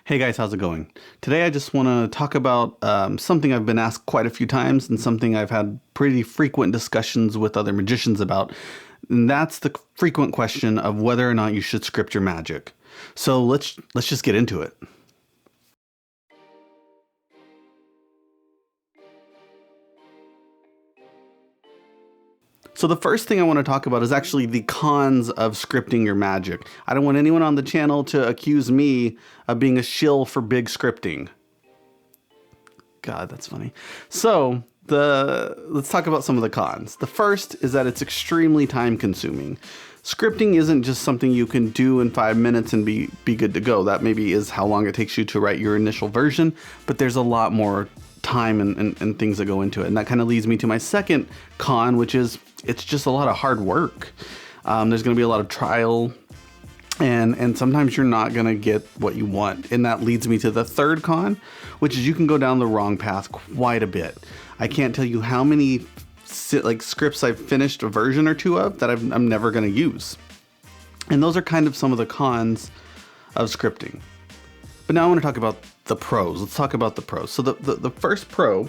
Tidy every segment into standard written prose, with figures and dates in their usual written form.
Hey guys, how's it going? Today I just want to talk about something I've been asked quite a few times and something I've had pretty frequent discussions with other magicians about. And that's the frequent question of whether or not you should script your magic. So let's just get into it. So the first thing I want to talk about is actually the cons of scripting your magic. I don't want anyone on the channel to accuse me of being a shill for big scripting. God, that's funny. So let's talk about some of the cons. The first is that it's extremely time consuming. Scripting isn't just something you can do in 5 minutes and be good to go. That maybe is how long it takes you to write your initial version, but there's a lot more time and things that go into it. And that kind of leads me to my second con, which is it's just a lot of hard work. There's going to be a lot of trial and sometimes you're not going to get what you want. And that leads me to the third con, which is you can go down the wrong path quite a bit. I can't tell you how many scripts I've finished a version or two of that I'm never going to use. And those are kind of some of the cons of scripting. But now I want to talk about the pros. Let's talk about the pros. So the first pro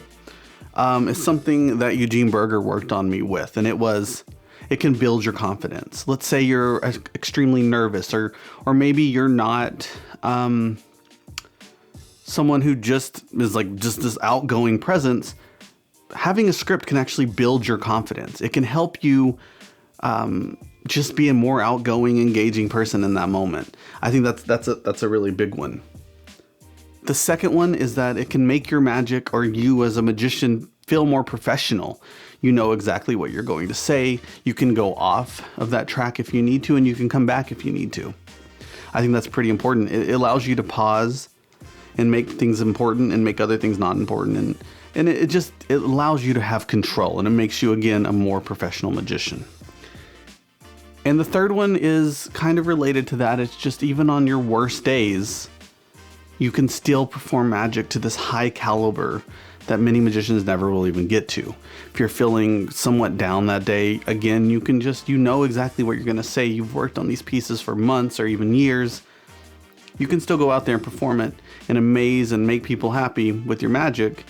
is something that Eugene Burger worked on me with, and it can build your confidence. Let's say you're extremely nervous, or maybe you're not someone who just is just this outgoing presence. Having a script can actually build your confidence. It can help you just be a more outgoing, engaging person in that moment. I think that's a really big one. The second one is that it can make your magic, or you as a magician, feel more professional. You know exactly what you're going to say. You can go off of that track if you need to, and you can come back if you need to. I think that's pretty important. It allows you to pause and make things important and make other things not important. And it allows you to have control, and it makes you, again, a more professional magician. And the third one is kind of related to that. It's just even on your worst days, you can still perform magic to this high caliber that many magicians never will even get to. If you're feeling somewhat down that day, again, you know exactly what you're going to say. You've worked on these pieces for months or even years. You can still go out there and perform it and amaze and make people happy with your magic.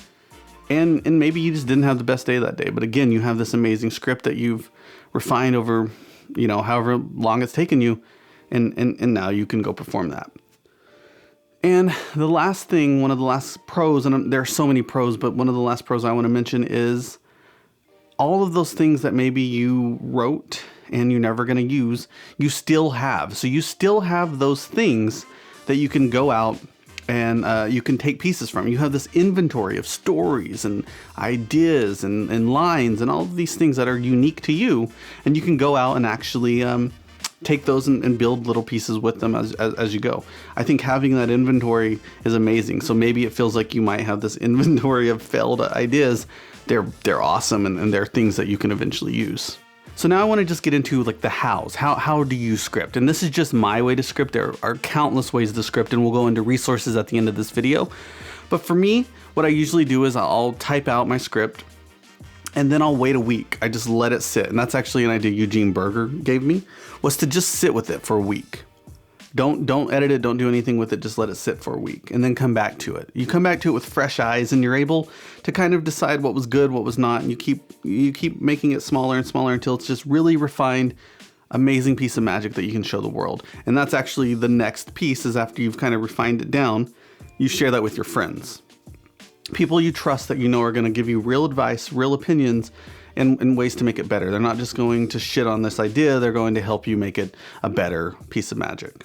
And maybe you just didn't have the best day that day. But again, you have this amazing script that you've refined over, however long it's taken you. And now you can go perform that. And the last thing, one of the last pros, and there are so many pros, but one of the last pros I want to mention is all of those things that maybe you wrote and you're never going to use, you still have. So you still have those things that you can go out and you can take pieces from. You have this inventory of stories and ideas and lines and all of these things that are unique to you. And you can go out and actually take those and build little pieces with them as you go. I think having that inventory is amazing. So maybe it feels like you might have this inventory of failed ideas. They're awesome, and they're things that you can eventually use. So now I want to just get into the hows. How do you script? And this is just my way to script. There are countless ways to script, and we'll go into resources at the end of this video. But for me, what I usually do is I'll type out my script, and then I'll wait a week. I just let it sit. And that's actually an idea Eugene Burger gave me, was to just sit with it for a week. Don't edit it. Don't do anything with it. Just let it sit for a week and then come back to it. You come back to it with fresh eyes, and you're able to kind of decide what was good, what was not. And you keep making it smaller and smaller until it's just really refined, amazing piece of magic that you can show the world. And that's actually the next piece, is after you've kind of refined it down, you share that with your friends. People you trust that you know are going to give you real advice, real opinions, and ways to make it better. They're not just going to shit on this idea. They're going to help you make it a better piece of magic.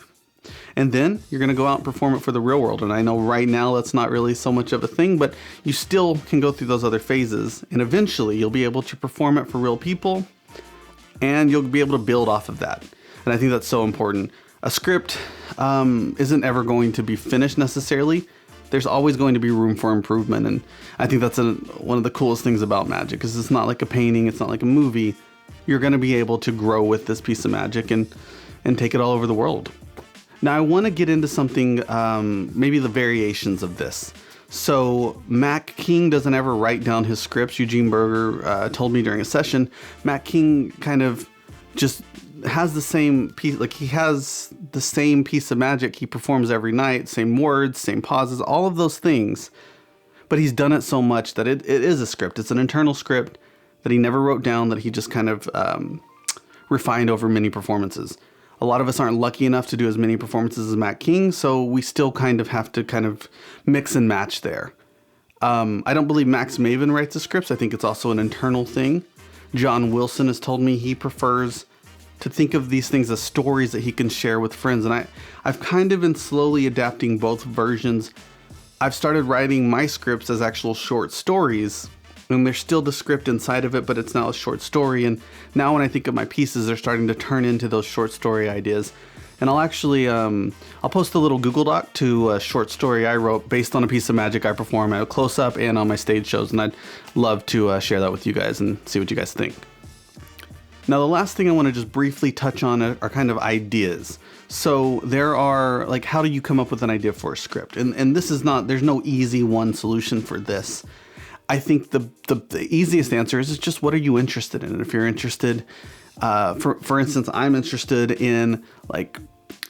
And then you're going to go out and perform it for the real world. And I know right now that's not really so much of a thing, but you still can go through those other phases. And eventually you'll be able to perform it for real people, and you'll be able to build off of that. And I think that's so important. A script isn't ever going to be finished necessarily. There's always going to be room for improvement. And I think that's one of the coolest things about magic, because it's not like a painting. It's not like a movie. You're going to be able to grow with this piece of magic and take it all over the world. Now I want to get into something, maybe the variations of this. So Mac King doesn't ever write down his scripts. Eugene Burger told me during a session, Mac King kind of just has the same piece, like he has the same piece of magic he performs every night, same words, same pauses, all of those things. But he's done it so much that it is a script. It's an internal script that he never wrote down, that he just kind of refined over many performances. A lot of us aren't lucky enough to do as many performances as Matt King, so we still kind of have to kind of mix and match there. I don't believe Max Maven writes the scripts. I think it's also an internal thing. John Wilson has told me he prefers to think of these things as stories that he can share with friends. And I've kind of been slowly adapting both versions. I've started writing my scripts as actual short stories, and there's still the script inside of it, but it's now a short story. And now when I think of my pieces, they're starting to turn into those short story ideas. And I'll actually, I'll post a little Google Doc to a short story I wrote based on a piece of magic I perform at Close Up and on my stage shows. And I'd love to share that with you guys and see what you guys think. Now, the last thing I want to just briefly touch on are kind of ideas. So there are, like, how do you come up with an idea for a script? And this is not, there's no easy one solution for this. I think the easiest answer is just what are you interested in? And if you're interested, for instance, I'm interested in like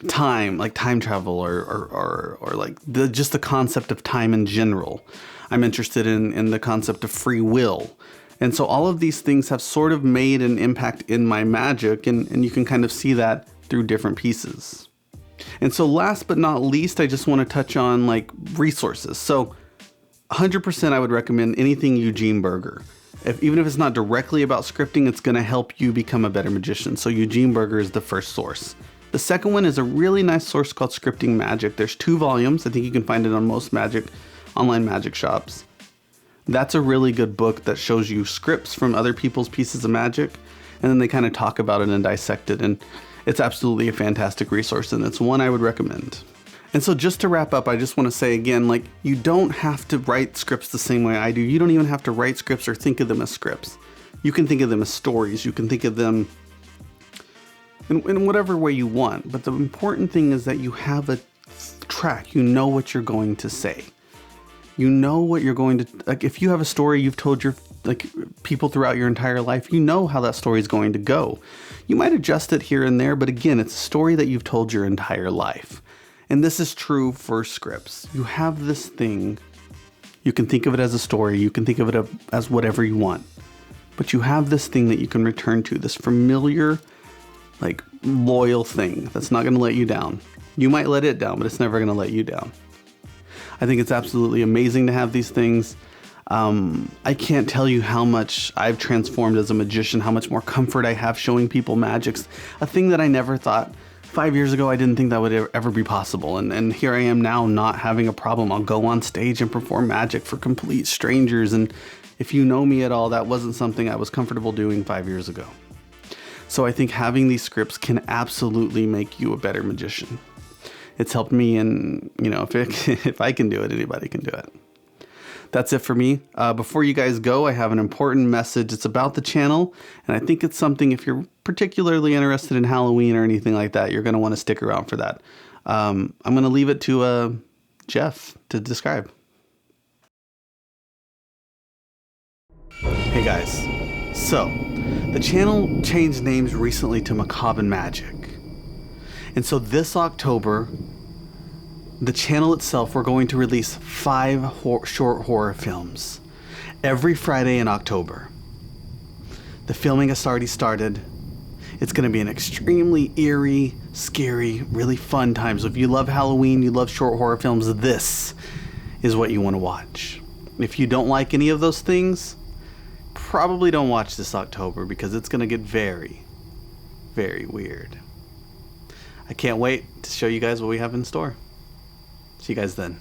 time travel or like just the concept of time in general. I'm interested in the concept of free will. And so all of these things have sort of made an impact in my magic, and you can kind of see that through different pieces. And so last but not least, I just want to touch on like resources. So 100% I would recommend anything Eugene Burger. Even if it's not directly about scripting, it's going to help you become a better magician. So Eugene Burger is the first source. The second one is a really nice source called Scripting Magic. There's 2 volumes. I think you can find it on most online magic shops. That's a really good book that shows you scripts from other people's pieces of magic, and then they kind of talk about it and dissect it, and it's absolutely a fantastic resource, and it's one I would recommend. And so just to wrap up, I just want to say again, like, you don't have to write scripts the same way I do. You don't even have to write scripts or think of them as scripts. You can think of them as stories. You can think of them in whatever way you want. But the important thing is that you have a track. You know what you're going to say. You know what you're going to, like, if you have a story you've told your people throughout your entire life, you know how that story is going to go. You might adjust it here and there, but again, it's a story that you've told your entire life. And this is true for scripts. You have this thing, you can think of it as a story, you can think of it as whatever you want, but you have this thing that you can return to, this familiar, like, loyal thing that's not going to let you down. You might let it down, but it's never going to let you down. I think it's absolutely amazing to have these things. I can't tell you how much I've transformed as a magician, how much more comfort I have showing people magics, a thing that I never thought 5 years ago, I didn't think that would ever be possible. And here I am now not having a problem. I'll go on stage and perform magic for complete strangers. And if you know me at all, that wasn't something I was comfortable doing 5 years ago. So I think having these scripts can absolutely make you a better magician. It's helped me, and if I can do it, anybody can do it. That's it for me. Before you guys go, I have an important message. It's about the channel, and I think it's something, if you're particularly interested in Halloween or anything like that, you're going to want to stick around for that. I'm going to leave it to Jeff to describe. Hey guys. So, the channel changed names recently to Macabre Magic. And so this October, the channel itself, we're going to release 5 short horror films every Friday in October. The filming has already started. It's going to be an extremely eerie, scary, really fun time. So if you love Halloween, you love short horror films, this is what you want to watch. If you don't like any of those things, probably don't watch this October, because it's going to get very, very weird. I can't wait to show you guys what we have in store. See you guys then.